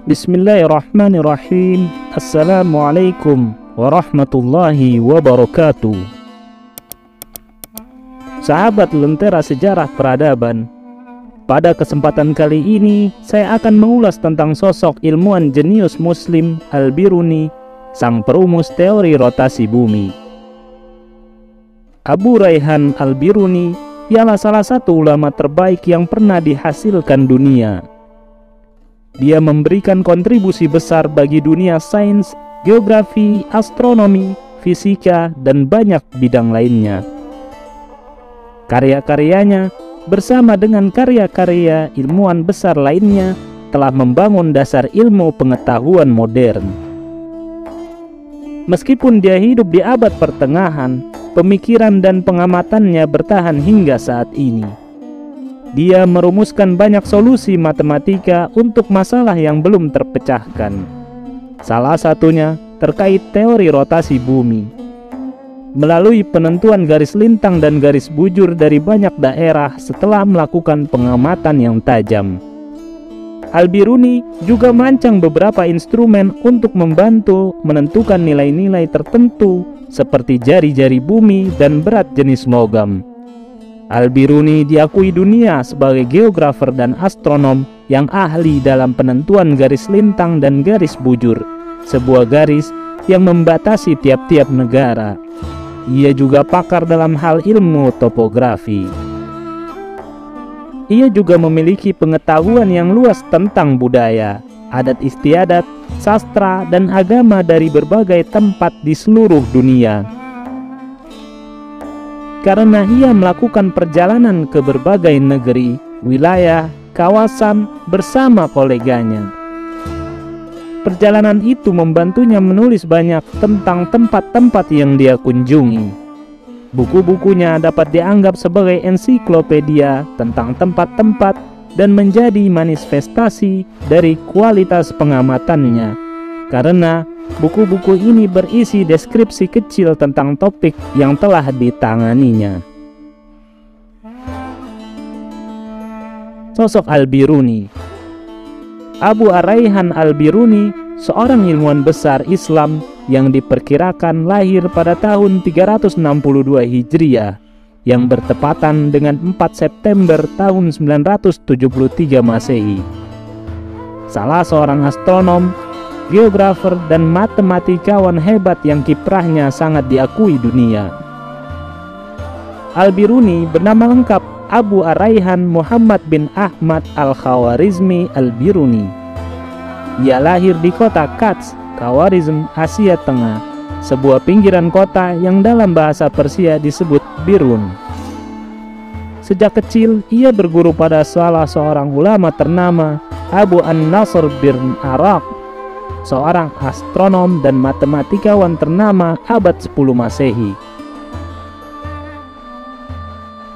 Bismillahirrahmanirrahim. Assalamualaikum warahmatullahi wabarakatuh. Sahabat Lentera Sejarah Peradaban, pada kesempatan kali ini saya akan mengulas tentang sosok ilmuwan jenius Muslim Al-Biruni, sang perumus teori rotasi bumi. Abu Rayhan Al-Biruni ialah salah satu ulama terbaik yang pernah dihasilkan dunia. Dia memberikan kontribusi besar bagi dunia sains, geografi, astronomi, fisika, dan banyak bidang lainnya. Karya-karyanya bersama dengan karya-karya ilmuwan besar lainnya telah membangun dasar ilmu pengetahuan modern. Meskipun dia hidup di abad pertengahan, pemikiran dan pengamatannya bertahan hingga saat ini. Dia merumuskan banyak solusi matematika untuk masalah yang belum terpecahkan. Salah satunya terkait teori rotasi bumi. Melalui penentuan garis lintang dan garis bujur dari banyak daerah setelah melakukan pengamatan yang tajam, Al-Biruni juga merancang beberapa instrumen untuk membantu menentukan nilai-nilai tertentu seperti jari-jari bumi dan berat jenis logam. Al-Biruni diakui dunia sebagai geografer dan astronom yang ahli dalam penentuan garis lintang dan garis bujur, sebuah garis yang membatasi tiap-tiap negara. Ia juga pakar dalam hal ilmu topografi. Ia juga memiliki pengetahuan yang luas tentang budaya, adat istiadat, sastra, dan agama dari berbagai tempat di seluruh dunia. Karena ia melakukan perjalanan ke berbagai negeri, wilayah, kawasan bersama koleganya. Perjalanan itu membantunya menulis banyak tentang tempat-tempat yang dia kunjungi. Buku-bukunya dapat dianggap sebagai ensiklopedia tentang tempat-tempat dan menjadi manifestasi dari kualitas pengamatannya. Karena buku-buku ini berisi deskripsi kecil tentang topik yang telah ditanganinya. Sosok Al-Biruni. Abu Rayhan Al-Biruni, seorang ilmuwan besar Islam yang diperkirakan lahir pada tahun 362 Hijriah yang bertepatan dengan 4 September tahun 973 Masehi. Salah seorang astronom, geografer, dan matematikawan hebat yang kiprahnya sangat diakui dunia. Al-Biruni bernama lengkap Abu Rayhan Muhammad bin Ahmad Al-Khawarizmi Al-Biruni. Ia lahir di kota Kats, Khawarizm, Asia Tengah, sebuah pinggiran kota yang dalam bahasa Persia disebut Birun. Sejak kecil, ia berguru pada salah seorang ulama ternama, Abu An-Nasr bin Araq, seorang astronom dan matematikawan ternama abad 10 Masehi.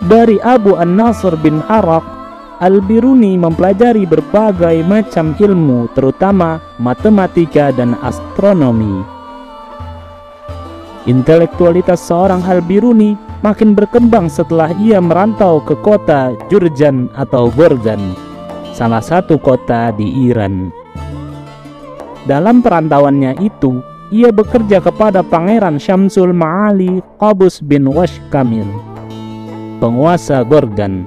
Dari Abu An-Nasr bin Araq, Al-Biruni mempelajari berbagai macam ilmu, terutama matematika dan astronomi. Intelektualitas seorang Al-Biruni makin berkembang setelah ia merantau ke kota Jurjan atau Gorgan, salah satu kota di Iran. Dalam perantauannya itu, ia bekerja kepada Pangeran Syamsul Ma'ali Qabus bin Wash Kamil, penguasa Gorgan.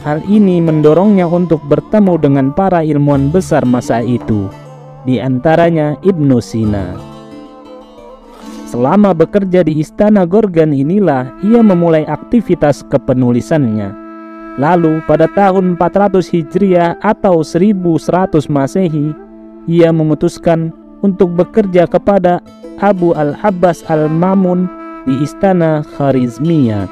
Hal ini mendorongnya untuk bertemu dengan para ilmuwan besar masa itu, di antaranya Ibnu Sina. Selama bekerja di istana Gorgan inilah ia memulai aktivitas kepenulisannya. Lalu pada tahun 400 Hijriah atau 1100 Masehi, ia memutuskan untuk bekerja kepada Abu Al-Abbas Al-Mamun di istana Kharizmiyah.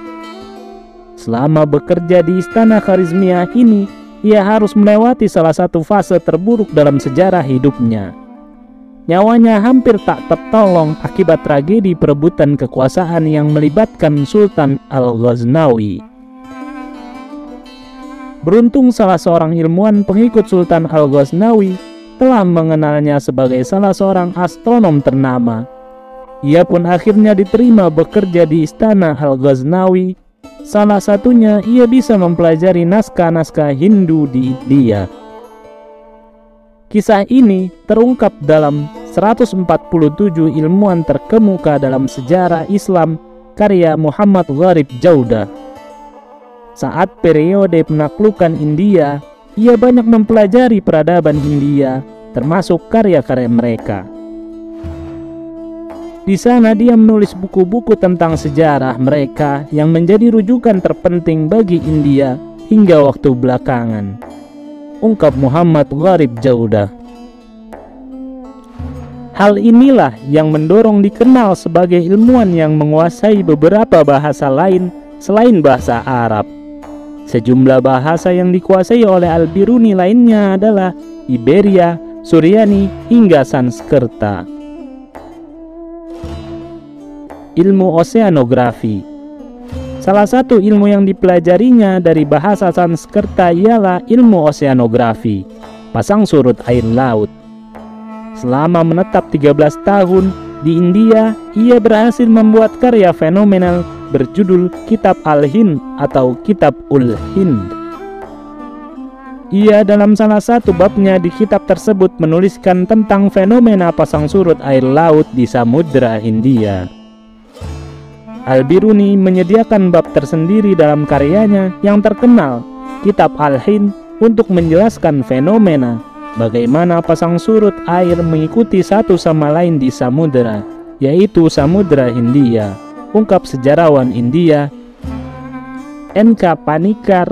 Selama bekerja di istana Kharizmiyah ini, ia harus melewati salah satu fase terburuk dalam sejarah hidupnya. Nyawanya hampir tak tertolong akibat tragedi perebutan kekuasaan yang melibatkan Sultan Al-Ghaznawi. Beruntung salah seorang ilmuwan pengikut Sultan Al-Ghaznawi telah mengenalnya sebagai salah seorang astronom ternama. Ia pun akhirnya diterima bekerja di istana Al-Ghaznawi. Salah satunya ia bisa mempelajari naskah-naskah Hindu di India. Kisah ini terungkap dalam 147 ilmuwan terkemuka dalam sejarah Islam karya Muhammad Gharib Jaudah. Saat periode penaklukan India, ia banyak mempelajari peradaban India, termasuk karya-karya mereka. Di sana dia menulis buku-buku tentang sejarah mereka yang menjadi rujukan terpenting bagi India hingga waktu belakangan. Ungkap Muhammad Gharib Jaudah. Hal inilah yang mendorong dikenal sebagai ilmuwan yang menguasai beberapa bahasa lain selain bahasa Arab. Sejumlah bahasa yang dikuasai oleh Al-Biruni lainnya adalah Iberia, Suryani, hingga Sanskerta. Ilmu oseanografi. Salah satu ilmu yang dipelajarinya dari bahasa Sanskerta ialah ilmu oseanografi, pasang surut air laut. Selama menetap 13 tahun di India, ia berhasil membuat karya fenomenal berjudul Kitab Al-Hind atau Kitab Ul-Hind. Ia dalam salah satu babnya di kitab tersebut menuliskan tentang fenomena pasang surut air laut di Samudra Hindia. Al-Biruni menyediakan bab tersendiri dalam karyanya yang terkenal, Kitab Al-Hind, untuk menjelaskan fenomena bagaimana pasang surut air mengikuti satu sama lain di samudera, yaitu Samudra Hindia. Ungkap sejarawan India N.K. Panikkar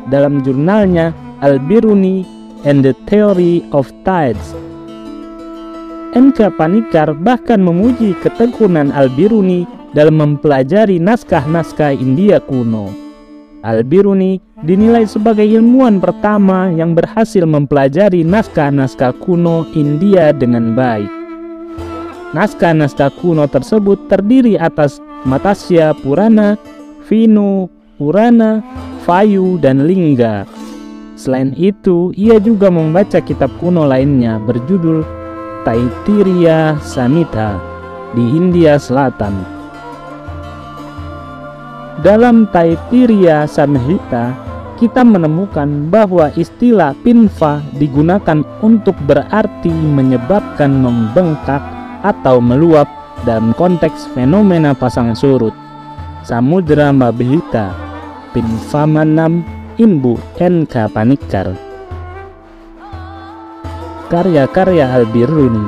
dalam jurnalnya Al-Biruni and the Theory of Tides. N.K. Panikkar bahkan memuji ketekunan Al-Biruni dalam mempelajari naskah-naskah India kuno. Al-Biruni dinilai sebagai ilmuwan pertama yang berhasil mempelajari naskah-naskah kuno India dengan baik. Naskah-naskah kuno tersebut terdiri atas Matsya Purana, Vinu Purana, Vayu, dan Lingga. Selain itu, ia juga membaca kitab kuno lainnya berjudul Taittiriya Samhita di India Selatan. Dalam Taittiriya Samhita, kita menemukan bahwa istilah pinva digunakan untuk berarti menyebabkan membengkak atau meluap dalam konteks fenomena pasang surut. Samudra Mabhita, Pinvamanam, Imbu N.K. Panikkar. Karya-karya Al-Biruni.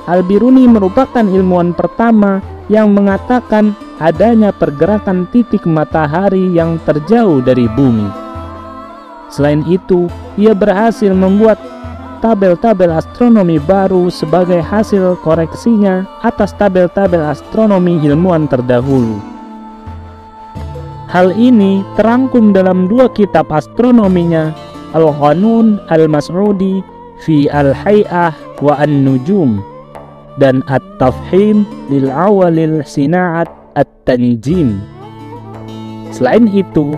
Al-Biruni merupakan ilmuwan pertama yang mengatakan adanya pergerakan titik matahari yang terjauh dari bumi. Selain itu, ia berhasil membuat tabel-tabel astronomi baru sebagai hasil koreksinya atas tabel-tabel astronomi ilmuwan terdahulu. Hal ini terangkum dalam dua kitab astronominya, Al-Qanun Al-Mas'udi fi Al-Hay'ah wa An-Nujum dan At-Tafhim lil Awalil Sina'at At-Tanjim. Selain itu,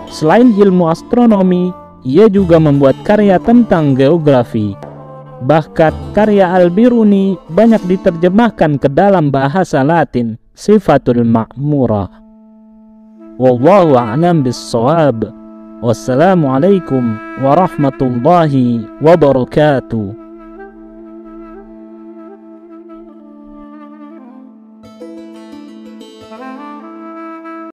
selain ilmu astronomi, ia juga membuat karya tentang geografi. Bahkan karya Al-Biruni banyak diterjemahkan ke dalam bahasa Latin, Sifatul Ma'murah. Wallahu a'lam bis-shawab. Wassalamualaikum warahmatullahi wabarakatuh.